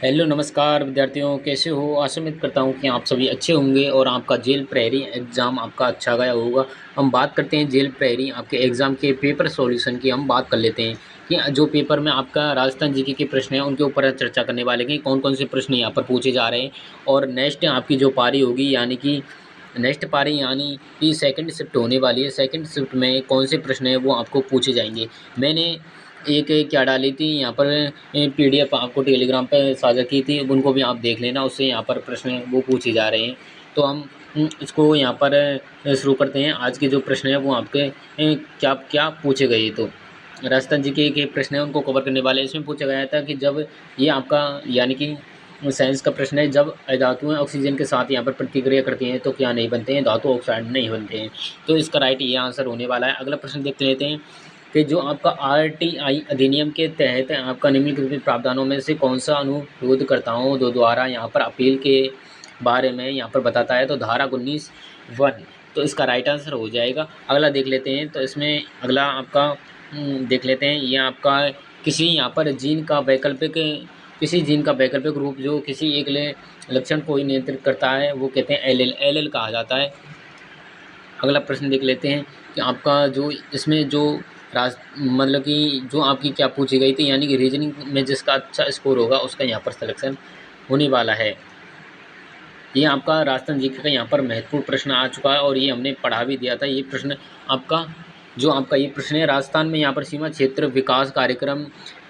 Hello नमस्कार विद्यार्थियों, कैसे हो? आशा उम्मीद करता हूँ कि आप सभी अच्छे होंगे और आपका जेल प्रहरी एग्ज़ाम आपका अच्छा गया होगा। हम बात करते हैं जेल प्रहरी आपके एग्ज़ाम के पेपर सॉल्यूशन की। हम बात कर लेते हैं कि जो पेपर में आपका राजस्थान जीके के प्रश्न हैं उनके ऊपर चर्चा करने वाले हैं कि कौन-कौन से प्रश्न यहाँ पर पूछे जा रहे हैं। और नेक्स्ट आपकी जो पारी होगी यानी कि नेक्स्ट पारी यानी कि सेकंड शिफ्ट होने वाली है। सेकंड शिफ्ट में कौन से प्रश्न हैं वो आपको पूछे जाएँगे। मैंने एक क्या डाली थी यहाँ पर पीडीएफ आपको टेलीग्राम पे साझा की थी, उनको भी आप देख लेना। उससे यहाँ पर प्रश्न वो पूछे जा रहे हैं। तो हम इसको यहाँ पर शुरू करते हैं। आज के जो प्रश्न हैं वो आपके क्या क्या पूछे गए। तो राजस्थान जीके के प्रश्न हैं उनको कवर करने वाले हैं। इसमें पूछा गया था कि जब ये आपका यानी कि साइंस का प्रश्न है, जब धातुएं ऑक्सीजन के साथ यहाँ पर प्रतिक्रिया करती हैं तो क्या नहीं बनते हैं? धातु ऑक्साइड नहीं बनते हैं। तो इसका राइट ये आंसर होने वाला है। अगला प्रश्न देख लेते हैं कि जो आपका आरटीआई अधिनियम के तहत आपका निम्नलिखित प्रावधानों में से कौन सा अनुरोधकर्ताओं द्वारा यहाँ पर अपील के बारे में यहाँ पर बताता है? तो धारा 19(1). तो इसका राइट आंसर हो जाएगा। अगला देख लेते हैं। तो इसमें अगला आपका देख लेते हैं। ये आपका किसी यहाँ पर जीन का वैकल्पिक किसी जीन का वैकल्पिक रूप जो किसी एक लक्षण को ही नियंत्रित करता है वो कहते हैं एल कहा जाता है। अगला प्रश्न देख लेते हैं कि आपका जो इसमें जो मतलब कि जो आपकी क्या पूछी गई थी यानी कि रीजनिंग में जिसका अच्छा स्कोर होगा उसका यहाँ पर सिलेक्शन होने वाला है। ये आपका राजस्थान जीके का यहाँ पर महत्वपूर्ण प्रश्न आ चुका है और ये हमने पढ़ा भी दिया था। ये प्रश्न आपका जो आपका ये प्रश्न है, राजस्थान में यहाँ पर सीमा क्षेत्र विकास कार्यक्रम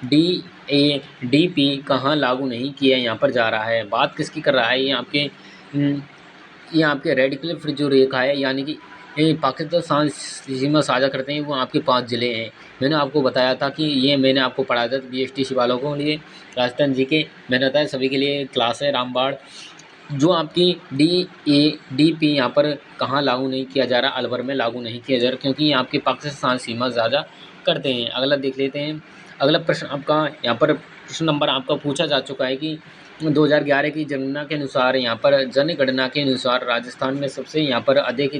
DADP कहाँ लागू नहीं किया यहाँ पर जा रहा है? बात किसकी कर रहा है? ये आपके रेड क्लिफ जो रेखा है यानी कि पाकिस्तान सीमा साझा करते हैं वो आपके 5 ज़िले हैं। मैंने आपको बताया था कि ये मैंने आपको पढ़ाया था BSTC वालों को लिए राजस्थान जीके मैंने बताया सभी के लिए क्लास है रामबाड़। जो आपकी DADP यहाँ पर कहाँ लागू नहीं किया जा रहा? अलवर में लागू नहीं किया जा रहा क्योंकि ये आपके पाकिस्तान सीमा साझा करते हैं। अगला देख लेते हैं। अगला प्रश्न आपका यहाँ पर प्रश्न नंबर आपका पूछा जा चुका है कि 2011 की जनगणना के अनुसार यहाँ पर जनगणना के अनुसार राजस्थान में सबसे यहाँ पर अधिक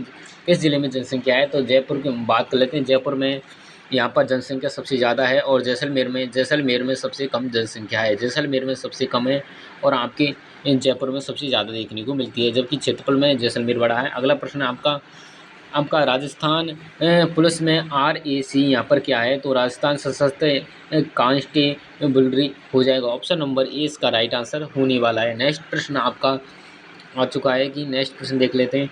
किस जिले में जनसंख्या है? तो जयपुर की हम बात कर लेते हैं। जयपुर में यहाँ पर जनसंख्या सबसे ज़्यादा है और जैसलमेर में सबसे कम जनसंख्या है। जैसलमेर में सबसे कम है और आपके जयपुर में सबसे ज़्यादा देखने को मिलती है, जबकि क्षेत्रफल में जैसलमेर बड़ा है। अगला प्रश्न आपका आपका राजस्थान पुलिस में RAC यहाँ पर क्या है? तो राजस्थान सशस्त्र कांस्टेबलरी हो जाएगा। ऑप्शन नंबर ए इसका राइट आंसर होने वाला है। नेक्स्ट प्रश्न आपका आ चुका है कि नेक्स्ट प्रश्न देख लेते हैं।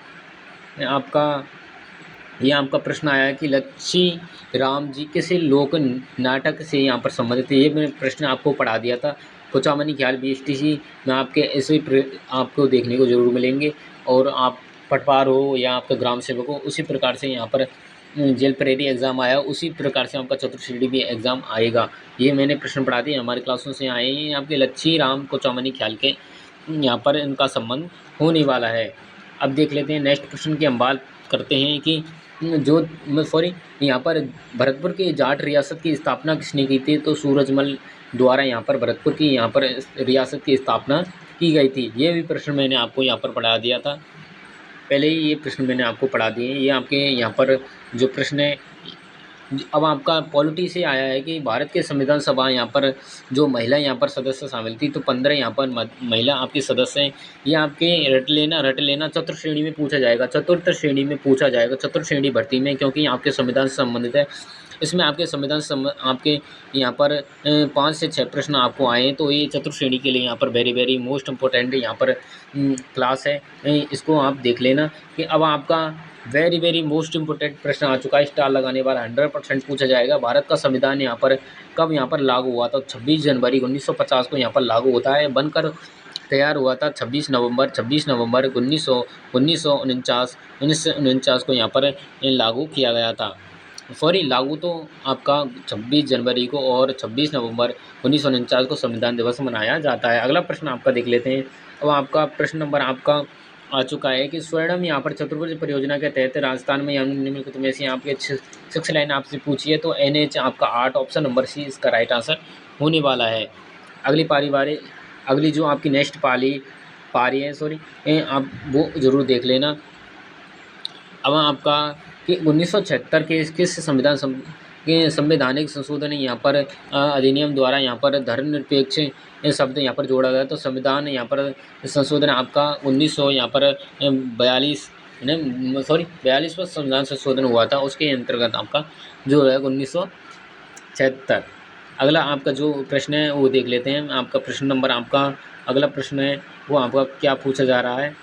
आपका प्रश्न आया है कि लच्छी राम जी किस लोक नाटक से यहाँ पर संबंधित है? ये मैंने प्रश्न आपको पढ़ा दिया था। कुचामनी ख्याल BSTC में आपके ऐसे आपको देखने को जरूर मिलेंगे और आप पटवार हो या आपका ग्राम सेवक हो उसी प्रकार से यहाँ पर जेल प्रहरी एग्ज़ाम आया उसी प्रकार से आपका चतुर्श्रेणी भी एग्ज़ाम आएगा। ये मैंने प्रश्न पढ़ा दिए, हमारी क्लासों से आए हैं। आपके लच्छी राम कुचामनी ख्याल के यहाँ पर इनका संबंध होने वाला है। अब देख लेते हैं नेक्स्ट प्रश्न की हम बात करते हैं कि यहाँ पर भरतपुर की जाट रियासत की स्थापना किसने की थी? तो सूरजमल द्वारा यहाँ पर भरतपुर की यहाँ पर रियासत की स्थापना की गई थी। ये भी प्रश्न मैंने आपको यहाँ पर पढ़ा दिया था, पहले ही ये प्रश्न मैंने आपको पढ़ा दिए हैं। ये आपके यहाँ पर जो प्रश्न है अब आपका पॉलिटी से आया है कि भारत के संविधान सभा यहाँ पर जो महिला यहाँ पर सदस्य शामिल थी तो 15 यहाँ पर महिला आपके सदस्य हैं। ये आपके रट लेना चतुर्थ श्रेणी में पूछा जाएगा, चतुर्थ श्रेणी में पूछा जाएगा, चतुर्थ श्रेणी भर्ती में, क्योंकि आपके संविधान से संबंधित है। इसमें आपके आपके यहाँ पर 5 से 6 प्रश्न आपको आए हैं। तो ये चतुर्थ श्रेणी के लिए यहाँ पर वेरी मोस्ट इम्पोर्टेंट यहाँ पर क्लास है। इसको आप देख लेना कि अब आपका वेरी मोस्ट इम्पोर्टेंट प्रश्न आ चुका है। स्टार लगाने वाला 100% पूछा जाएगा। भारत का संविधान यहाँ पर कब यहाँ पर लागू हुआ था? 26 जनवरी 1950 को यहाँ पर लागू होता है। बनकर तैयार हुआ था 26 नवंबर 1949 को यहाँ पर लागू किया गया था। लागू तो आपका 26 जनवरी को और 26 नवंबर 1949 को संविधान दिवस मनाया जाता है। अगला प्रश्न आपका देख लेते हैं। अब आपका प्रश्न नंबर आपका आ चुका है कि स्वर्णम यहाँ पर चतुर्भुज परियोजना के तहत राजस्थान में निम्नलिखित में से आपके 6 लाइन आपसे पूछी है। तो NH आपका 8 ऑप्शन नंबर C इसका राइट आंसर होने वाला है। अगली जो आपकी नेक्स्ट पारी है आप वो ज़रूर देख लेना। अब आपका कि 1976 के किस संविधान कि संवैधानिक संशोधन यहाँ पर अधिनियम द्वारा यहाँ पर धर्मनिरपेक्ष शब्द यहाँ पर जोड़ा गया। तो संविधान यहाँ पर संशोधन आपका 1900 यहाँ पर 42 नहीं सॉरी 42वां संविधान संशोधन हुआ था, उसके अंतर्गत आपका जो है 1976। अगला आपका जो प्रश्न है वो देख लेते हैं। आपका प्रश्न नंबर आपका अगला प्रश्न है वो आपका क्या पूछा जा रहा है।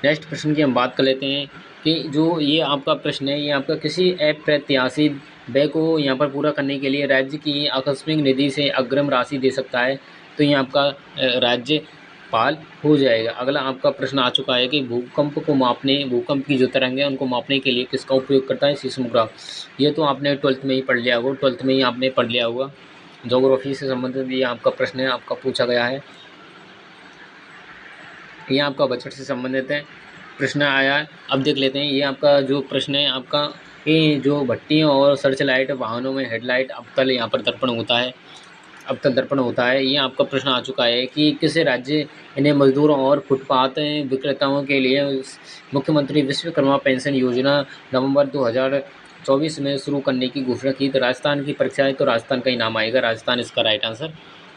नेक्स्ट प्रश्न की हम बात कर लेते हैं कि जो ये आपका प्रश्न है ये आपका किसी अप्रत्याशित व्यय को यहाँ पर पूरा करने के लिए राज्य की आकस्मिक निधि से अग्रिम राशि दे सकता है। तो ये आपका राज्यपाल हो जाएगा। अगला आपका प्रश्न आ चुका है कि भूकंप की जो तरंग है उनको मापने के लिए किसका उपयोग करता है, सीस्मोग्राफ। ये तो आपने 12th में ही पढ़ लिया होगा, 12th में ही आपने पढ़ लिया होगा। ज्योग्राफी से संबंधित ये आपका प्रश्न है, आपका पूछा गया है। ये आपका बजट से संबंधित है, प्रश्न आया है। अब देख लेते हैं ये आपका जो प्रश्न है आपका ये जो भट्टियों और सर्च लाइट वाहनों में हेडलाइट अवतल यहाँ पर दर्पण होता है, अवतल दर्पण होता है। ये आपका प्रश्न आ चुका है कि किस राज्य ने मजदूरों और फुटपाथ विक्रेताओं के लिए मुख्यमंत्री विश्वकर्मा पेंशन योजना नवंबर 2024 में शुरू करने की घोषणा की। तो राजस्थान की परीक्षा है तो राजस्थान का ही नाम आएगा, राजस्थान इसका राइट आंसर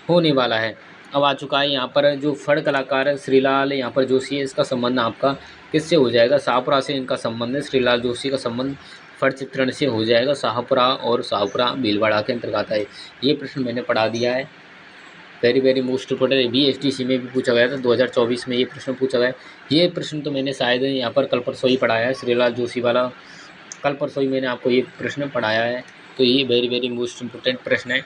होने वाला है। अब आ चुका है यहाँ पर जो फड़ कलाकार श्रीलाल यहाँ पर जोशी है, इसका संबंध आपका किससे हो जाएगा, शाहपुरा से इनका संबंध है। श्रीलाल जोशी का संबंध फड़ चित्रण से हो जाएगा। शाहपुरा और शाहपुरा भीलवाड़ा के अंतर्गत है। ये प्रश्न मैंने पढ़ा दिया है। Very very most important, BSTC में भी पूछा गया था 2024 में ये प्रश्न पूछा गया। ये प्रश्न तो मैंने शायद यहाँ पर कल परसों ही पढ़ाया है, श्रीलाल जोशी वाला कल परसों ही मैंने आपको ये प्रश्न पढ़ाया है। तो ये वेरी वेरी मोस्ट इम्पोर्टेंट प्रश्न है।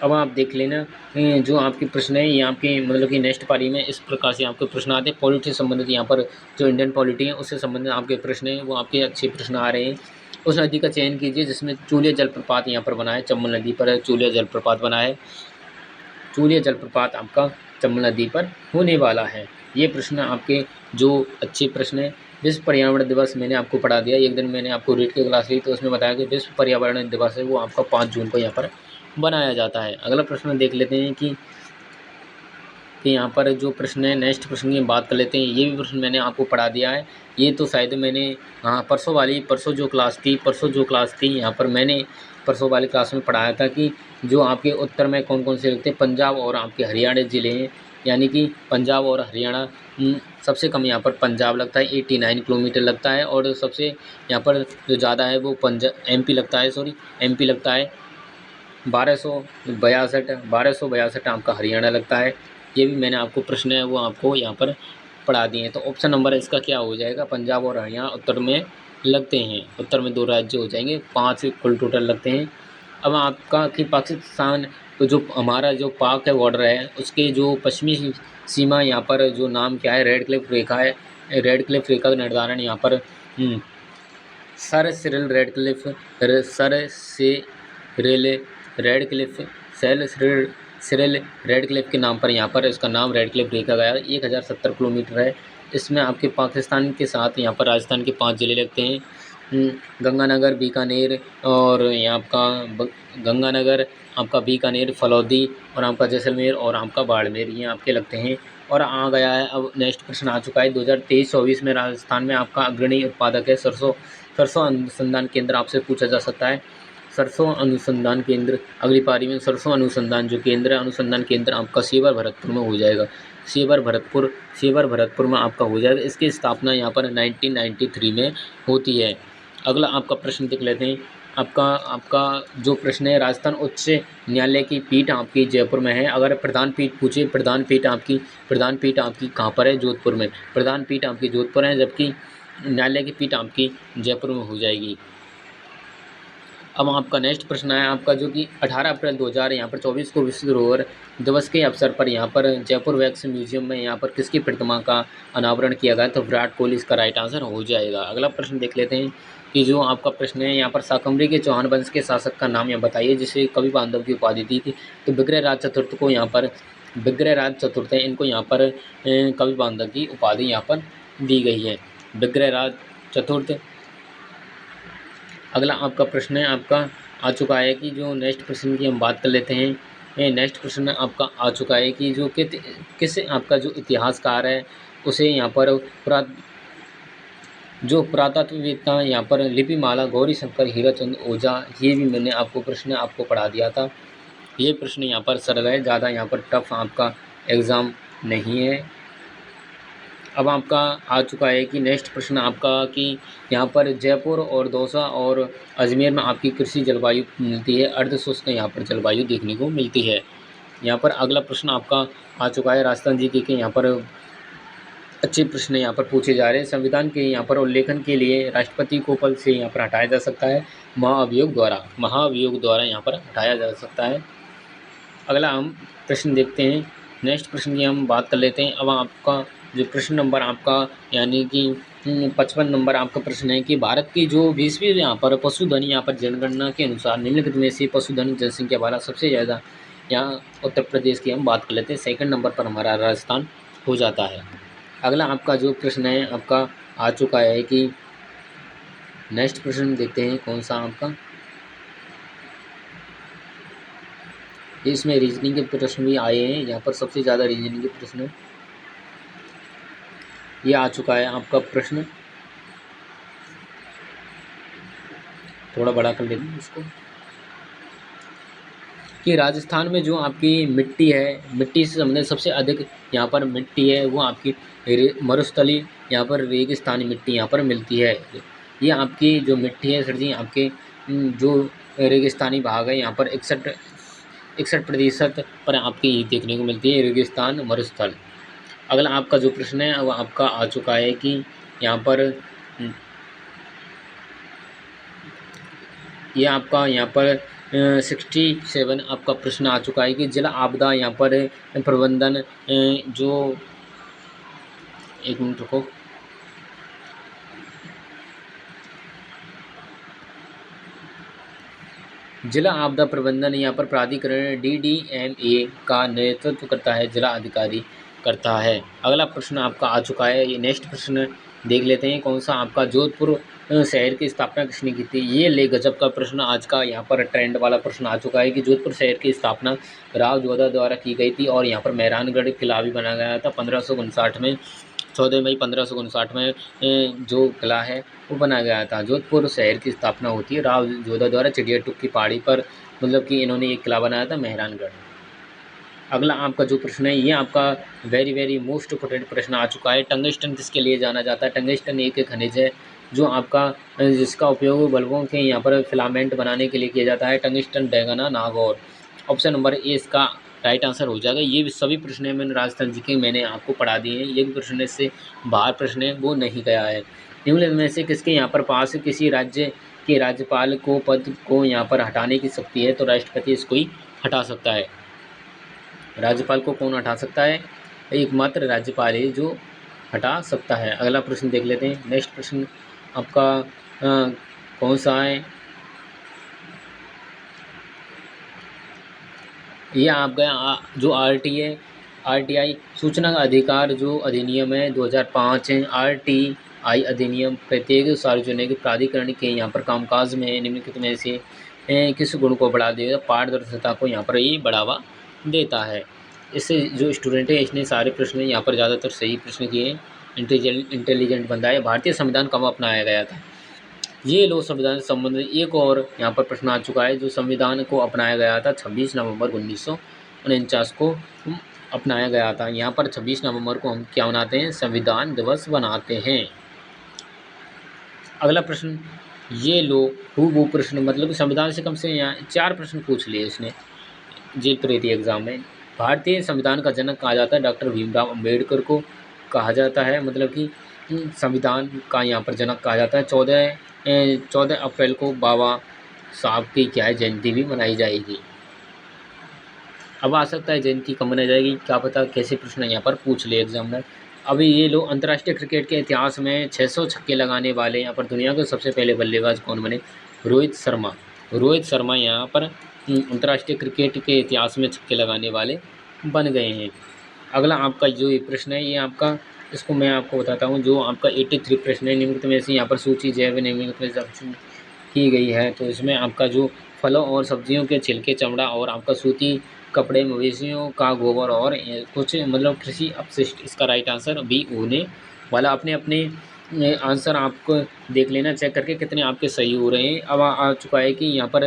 अब आप देख लेना जो आपके प्रश्न है ये आपके मतलब कि नेक्स्ट पारी में इस प्रकार से आपके प्रश्न आते हैं। पॉलिटी से संबंधित यहाँ पर जो इंडियन पॉलिटी है उससे संबंधित आपके प्रश्न हैं वो आपके अच्छे प्रश्न आ रहे हैं। उस नदी का चयन कीजिए जिसमें चूलिया जलप्रपात यहाँ पर बना है, चंबल नदी पर चूलिया जलप्रपात बना है। चूलिया जलप्रपात आपका चंबल नदी पर होने वाला है। ये प्रश्न आपके जो अच्छे प्रश्न हैं। विश्व पर्यावरण दिवस मैंने आपको पढ़ा दिया, एक दिन मैंने आपको रीड की क्लास ली तो उसमें बताया कि विश्व पर्यावरण दिवस है वो आपका 5 जून को यहाँ पर बनाया जाता है। अगला प्रश्न देख लेते हैं कि यहाँ पर जो प्रश्न है नेक्स्ट प्रश्न की बात कर लेते हैं। ये भी प्रश्न मैंने आपको पढ़ा दिया है। ये तो शायद मैंने परसों जो क्लास थी यहाँ पर मैंने परसों वाली क्लास में पढ़ाया था कि जो आपके उत्तर में कौन कौन से लगते हैं, पंजाब और आपके हरियाणा ज़िले हैं। यानी कि पंजाब और हरियाणा सबसे कम यहाँ पर पंजाब लगता है 89 किलोमीटर लगता है, और सबसे यहाँ पर जो ज़्यादा है वो MP लगता है 1262 आपका हरियाणा लगता है। ये भी मैंने आपको प्रश्न है वो आपको यहाँ पर पढ़ा दिए हैं। तो ऑप्शन नंबर इसका क्या हो जाएगा, पंजाब और हरियाणा उत्तर में लगते हैं। उत्तर में 2 राज्य हो जाएंगे, 5 कुल टोटल लगते हैं। अब आपका कि पाकिस्तान तो जो हमारा जो पाक है बॉर्डर है उसके जो पश्चिमी सीमा यहाँ पर जो नाम क्या है, रेड क्लिफ रेखा है। रेड क्लिफ रेखा का निर्धारण यहाँ पर सर सिरिल रेडक्लिफ के नाम पर यहाँ पर इसका नाम रेडक्लिफ रखा गया। 1070 किलोमीटर है। इसमें आपके पाकिस्तान के साथ यहाँ पर राजस्थान के 5 ज़िले लगते हैं, गंगानगर, बीकानेर और यहाँ आपका गंगानगर, आपका बीकानेर, फलौदी और आपका जैसलमेर और आपका बाड़मेर, ये आपके लगते हैं। और आ गया है अब नेक्स्ट प्रश्न आ चुका है 2023-24 में राजस्थान में आपका अग्रणी उत्पादक है सरसों अनुसंधान केंद्र आपसे पूछा जा सकता है। सरसों अनुसंधान केंद्र अगली पारी में सरसों अनुसंधान केंद्र आपका सेवर भरतपुर में हो जाएगा। सेवर भरतपुर में आपका हो जाएगा। इसकी स्थापना यहाँ पर 1993 में होती है। अगला आपका प्रश्न देख लेते हैं। आपका जो प्रश्न है, राजस्थान उच्च न्यायालय की पीठ आपकी जयपुर में है। अगर प्रधान पीठ पूछे, प्रधान पीठ आपकी कहाँ पर है, जोधपुर में। प्रधान पीठ आपकी जोधपुर है, जबकि न्यायालय की पीठ आपकी जयपुर में हो जाएगी। अब आपका नेक्स्ट प्रश्न है आपका जो कि 18 अप्रैल 2024 को विश्व धरोहर दिवस के अवसर पर यहाँ पर जयपुर वैक्स म्यूजियम में यहाँ पर किसकी प्रतिमा का अनावरण किया गया। तो विराट कोहली इसका राइट आंसर हो जाएगा। अगला प्रश्न देख लेते हैं कि जो आपका प्रश्न है यहाँ पर शाकंभरी के चौहान वंश के शासक का नाम यहाँ बताइए जिसे कवि बांधव की उपाधि दी थी। तो विग्रहराज चतुर्थ को यहाँ पर इनको यहाँ पर कवि बांधव की उपाधि यहाँ पर दी गई है, विग्रहराज चतुर्थ। अगला आपका प्रश्न है आपका आ चुका है कि जो नेक्स्ट प्रश्न की हम बात कर लेते हैं। नेक्स्ट प्रश्न आपका आ चुका है कि जो किस आपका जो इतिहासकार है उसे यहाँ पर जो पुरातत्ववेत्ता यहाँ पर लिपिमाला गौरी शंकर हीराचंद ओझा, ये भी मैंने आपको प्रश्न आपको पढ़ा दिया था। ये प्रश्न यहाँ पर सरल है, ज़्यादा यहाँ पर टफ आपका एग्ज़ाम नहीं है। अब आपका आ चुका है कि नेक्स्ट प्रश्न आपका कि यहाँ पर जयपुर और दौसा और अजमेर में आपकी कृषि जलवायु मिलती है, अर्धशुष्क यहाँ पर जलवायु देखने को मिलती है। यहाँ पर अगला प्रश्न आपका आ चुका है राजस्थान जी के यहाँ पर अच्छे प्रश्न यहाँ पर पूछे जा रहे हैं। संविधान के यहाँ पर उल्लेखन के लिए राष्ट्रपति को पद से यहाँ पर हटाया जा सकता है महाअभियोग द्वारा यहाँ पर हटाया जा सकता है। अगला हम प्रश्न देखते हैं। नेक्स्ट प्रश्न की हम बात कर लेते हैं। अब आपका जो प्रश्न नंबर आपका यानी कि 55 नंबर आपका प्रश्न है कि भारत की जो 20वीं यहाँ पर पशुधन यहाँ पर जनगणना के अनुसार निम्नलिखित में से पशुधन जनसंख्या वाला सबसे ज़्यादा यहाँ उत्तर प्रदेश की हम बात कर लेते हैं। सेकंड नंबर पर हमारा राजस्थान हो जाता है। अगला आपका जो प्रश्न है आपका आ चुका है कि नेक्स्ट प्रश्न देखते हैं कौन सा आपका, इसमें रीजनिंग के प्रश्न भी आए हैं। यहाँ पर सबसे ज़्यादा रीजनिंग के प्रश्न ये आ चुका है आपका प्रश्न, थोड़ा बड़ा कर लेते हैं इसको, कि राजस्थान में जो आपकी मिट्टी है, मिट्टी से संबंधित सबसे अधिक यहाँ पर मिट्टी है वो आपकी मरुस्थली यहाँ पर रेगिस्तानी मिट्टी यहाँ पर मिलती है। ये आपकी जो मिट्टी है सर जी आपके जो रेगिस्तानी भाग है यहाँ पर 61% पर आपकी देखने को मिलती है रेगिस्तान मरुस्थल। अगला आपका जो प्रश्न है वो आपका आ चुका है कि यहाँ पर ये आपका यहाँ पर 67 आपका प्रश्न आ चुका है कि जिला आपदा यहाँ पर प्रबंधन जो, एक मिनट रुको, जिला आपदा प्रबंधन यहाँ पर प्राधिकरण DDMA का नेतृत्व करता है, जिला अधिकारी करता है। अगला प्रश्न आपका आ चुका है। ये नेक्स्ट प्रश्न देख लेते हैं कौन सा आपका, जोधपुर शहर की स्थापना किसने की थी। ये ले गजब का प्रश्न आज का यहाँ पर ट्रेंड वाला प्रश्न आ चुका है कि जोधपुर शहर की स्थापना राव जोधा द्वारा की गई थी और यहाँ पर मेहरानगढ़ किला भी बनाया गया था 1559 में। 14 मई 1559 में जो किला है वो बनाया गया था। जोधपुर शहर की स्थापना होती है राव जोधा द्वारा चिड़िया टुक की पहाड़ी पर, मतलब कि इन्होंने एक किला बनाया था मेहरानगढ़। अगला आपका जो प्रश्न है ये आपका वेरी मोस्ट इम्पोर्टेंट प्रश्न आ चुका है। टंगस्टन किसके लिए जाना जाता है। टंगस्टन एक खनिज है जो आपका जिसका उपयोग बल्बों के यहाँ पर फिलामेंट बनाने के लिए किया जाता है। Tungsten Degana Nagaur, option number A इसका राइट आंसर हो जाएगा। ये सभी प्रश्न है मैंने राजस्थान जी के मैंने आपको पढ़ा दिए हैं। ये भी प्रश्न से बाहर प्रश्न है वो नहीं गया है। निम्नलिखित में से किसके यहाँ पर पास किसी राज्य के राज्यपाल को पद को यहाँ पर हटाने की शक्ति है, तो राष्ट्रपति इसको ही हटा सकता है। राज्यपाल को कौन हटा सकता है, एकमात्र राज्यपाल है जो हटा सकता है। अगला प्रश्न देख लेते हैं। नेक्स्ट प्रश्न आपका कौन सा है, ये आपका जो RTI सूचना का अधिकार जो अधिनियम है 2005 है। RTI अधिनियम प्रत्येक सार्वजनिक प्राधिकरण के यहाँ पर कामकाज में निम्नलिखित में से किस गुण को बढ़ा देगा, पारदर्शिता को यहाँ पर ये बढ़ावा देता है। इससे जो स्टूडेंट है इसने सारे प्रश्न यहाँ पर ज़्यादातर सही प्रश्न किए, इंटेलिजेंट बंदा है। भारतीय संविधान कब अपनाया गया था, ये लोक संविधान से संबंधित एक और यहाँ पर प्रश्न आ चुका है। जो संविधान को अपनाया गया था 26 नवंबर 1949 को अपनाया गया था। यहाँ पर 26 नवंबर को हम क्या मनाते हैं, संविधान दिवस बनाते हैं। अगला प्रश्न ये लो वो प्रश्न, मतलब संविधान से कम से यहाँ 4 प्रश्न पूछ लिए इसने जेल प्रेती एग्जाम में। भारतीय संविधान का जनक कहा जाता है डॉक्टर भीमराव अम्बेडकर को कहा जाता है, मतलब कि संविधान का यहाँ पर जनक कहा जाता है। 14 अप्रैल को बाबा साहब की क्या है जयंती भी मनाई जाएगी। अब आ सकता है जयंती कब मनाई जाएगी क्या पता, कैसे प्रश्न यहाँ पर पूछ ले एग्जामिनर। अभी ये लोग अंतर्राष्ट्रीय क्रिकेट के इतिहास में 600 छक्के लगाने वाले यहाँ पर दुनिया के सबसे पहले बल्लेबाज कौन बने, रोहित शर्मा यहाँ पर अंतर्राष्ट्रीय क्रिकेट के इतिहास में छक्के लगाने वाले बन गए हैं। अगला आपका जो ये प्रश्न है ये आपका, इसको मैं आपको बताता हूँ। जो आपका 83 प्रश्न है निम्नलिखित में से यहाँ पर सूची जैव निम्नलिखित में से की गई है, तो इसमें आपका जो फलों और सब्जियों के छिलके, चमड़ा और आपका सूती कपड़े, मवेशियों का गोबर और कुछ मतलब कृषि अपशिष्ट, इसका राइट आंसर बी होने वाला। अपने अपने आंसर आपको देख लेना चेक करके कितने आपके सही हो रहे हैं। अब आ चुका है कि यहाँ पर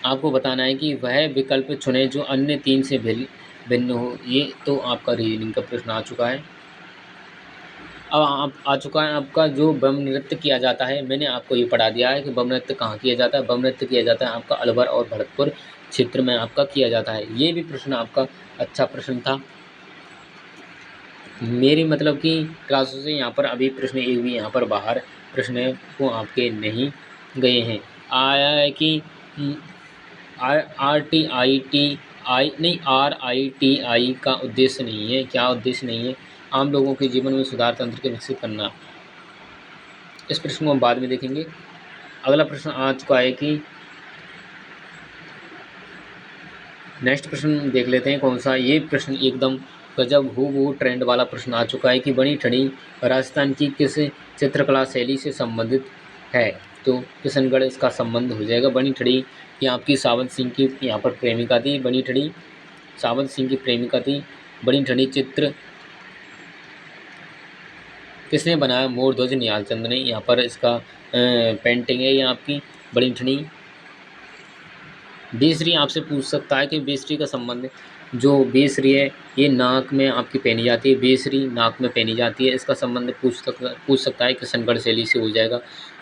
आपको बताना है कि वह विकल्प चुनें जो अन्य 3 से भिन्न हो। ये तो आपका रीजनिंग का प्रश्न आ चुका है। अब आप आ चुका है आपका जो ब्रह्म नृत्य किया जाता है। मैंने आपको ये पढ़ा दिया है कि ब्रह्म नृत्य कहाँ किया जाता है। ब्रह्म नृत्य किया जाता है आपका अलवर और भरतपुर क्षेत्र में आपका किया जाता है। ये भी प्रश्न आपका अच्छा प्रश्न था। मेरी मतलब कि क्लासों से यहाँ पर अभी प्रश्न एक भी यहाँ पर बाहर प्रश्न को आपके नहीं गए हैं। आया है कि RITI का उद्देश्य नहीं है। क्या उद्देश्य नहीं है? आम लोगों के जीवन में सुधार तंत्र के विकसित करना। इस प्रश्न को हम बाद में देखेंगे। अगला प्रश्न आ चुका है कि नेक्स्ट प्रश्न देख लेते हैं कौन सा। ये प्रश्न एकदम गजब हूबहू ट्रेंड वाला प्रश्न आ चुका है कि बनी ठनी राजस्थान की किस चित्रकला शैली से संबंधित है। तो किशनगढ़ इसका संबंध हो जाएगा। बनी ठनी ये आपकी सावंत सिंह की यहाँ पर प्रेमिका थी। बनी ठनी सावंत सिंह की प्रेमिका थी। बनी ठनी चित्र किसने बनाया? मोरध्वज निहाल चंद ने। यहाँ पर इसका पेंटिंग है ये आपकी बनी ठनी। बेसरी आपसे पूछ सकता है कि बेसरी का संबंध, जो बेसरी है ये नाक में आपकी पहनी जाती है। बेसरी नाक में पहनी जाती है। इसका संबंध पूछ सकता है किशनगढ़ शैली से हो जाएगा।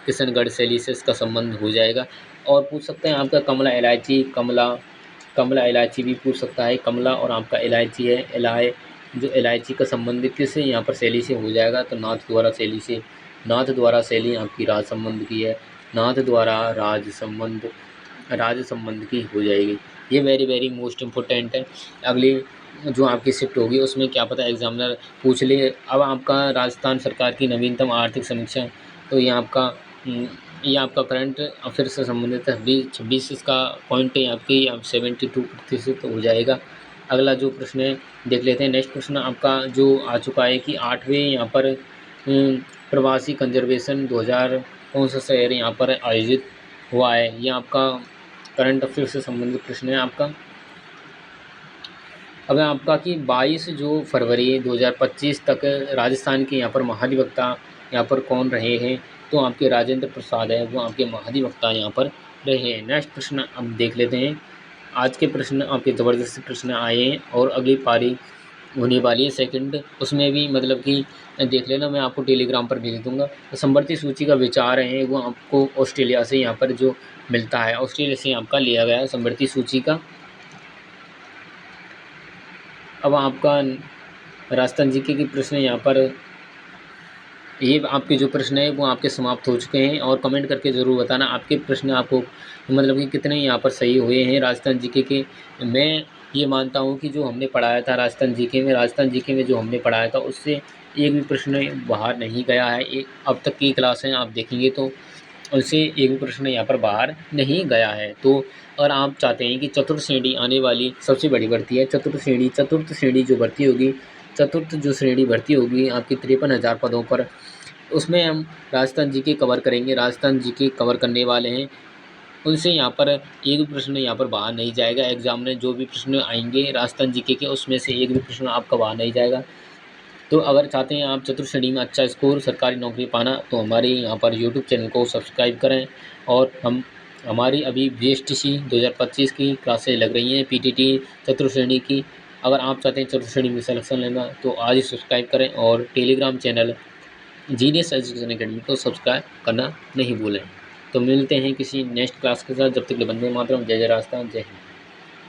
किशनगढ़ शैली से इसका संबंध हो जाएगा। और पूछ सकते हैं आपका कमला इलायची, कमला इलायची भी पूछ सकता है। कमला और आपका इलायची है, जो इलायची का संबंध किस यहाँ पर शैली से हो जाएगा? तो नाथ द्वारा शैली से। नाथ द्वारा शैली आपकी राज संबंध की है। नाथ द्वारा राज संबंध की हो जाएगी। ये वेरी वेरी मोस्ट इम्पोर्टेंट है। अगली जो आपकी शिफ्ट होगी उसमें क्या पता एग्जामिनर पूछ ले। अब आपका राजस्थान सरकार की नवीनतम आर्थिक समीक्षा, तो ये आपका करंट अफेयर से संबंधित है। 26 इसका पॉइंट है आपकी, अब 72% हो जाएगा। अगला जो प्रश्न है देख लेते हैं। नेक्स्ट प्रश्न आपका जो आ चुका है कि 8वें यहाँ पर प्रवासी कंजर्वेशन 2000 कौन सा शहर यहाँ पर आयोजित हुआ है? ये आपका करंट अफेयर से संबंधित प्रश्न है आपका। अब आपका कि 22 जो फरवरी 2025 तक राजस्थान के यहाँ पर महाधिवक्ता यहाँ पर कौन रहे हैं? तो आपके राजेंद्र प्रसाद है, वो आपके महाधिवक्ता यहाँ पर रहे हैं। नेक्स्ट प्रश्न अब देख लेते हैं। आज के प्रश्न आपके ज़बरदस्त प्रश्न आए हैं और अगली पारी होने वाली है सेकंड, उसमें भी मतलब कि देख लेना। मैं आपको टेलीग्राम पर भेज दूंगा। तो संवर्ती सूची का विचार है वो आपको ऑस्ट्रेलिया से यहाँ पर जो मिलता है, ऑस्ट्रेलिया से आपका लिया गया है संवर्ती सूची का। अब आपका राजस्थान जीके के प्रश्न यहाँ पर, ये आपके जो प्रश्न है वो आपके समाप्त हो चुके हैं। और कमेंट करके ज़रूर बताना आपके प्रश्न आपको मतलब कि कितने यहाँ पर सही हुए हैं राजस्थान जीके के। मैं ये मानता हूँ कि जो हमने पढ़ाया था राजस्थान जीके में जो हमने पढ़ाया था उससे एक भी प्रश्न बाहर नहीं गया है। अब तक की क्लास हैं आप देखेंगे तो उनसे एक भी प्रश्न यहाँ पर बाहर नहीं गया है। तो अगर आप चाहते हैं कि चतुर्थ श्रेणी आने वाली सबसे बड़ी भर्ती है, चतुर्थ श्रेणी जो भर्ती होगी, चतुर्थ जो श्रेणी भर्ती होगी आपकी 53,000 पदों पर, उसमें हम राजस्थान जीके कवर करेंगे। राजस्थान जीके कवर करने वाले हैं, उनसे यहाँ पर एक भी प्रश्न यहाँ पर बाहर नहीं जाएगा। एग्जाम में जो भी प्रश्न आएंगे राजस्थान जीके के, उसमें से एक भी प्रश्न आपका बाहर नहीं जाएगा। तो अगर चाहते हैं आप चतुर्थ श्रेणी में अच्छा स्कोर सरकारी नौकरी पाना, तो हमारे यहाँ पर यूट्यूब चैनल को सब्सक्राइब करें। और हमारी अभी BSTC 2025 की क्लासेज लग रही हैं, PTT चतुर्थ श्रेणी की। अगर आप चाहते हैं चतुर्थ श्रेणी में सिलेक्शन लेना तो आज ही सब्सक्राइब करें और Telegram channel genius education academy को सब्सक्राइब करना नहीं भूलें। तो मिलते हैं किसी नेक्स्ट क्लास के साथ। जब तक के लिए वंदे मातरम, जय जय राजस्थान, जय हिंद।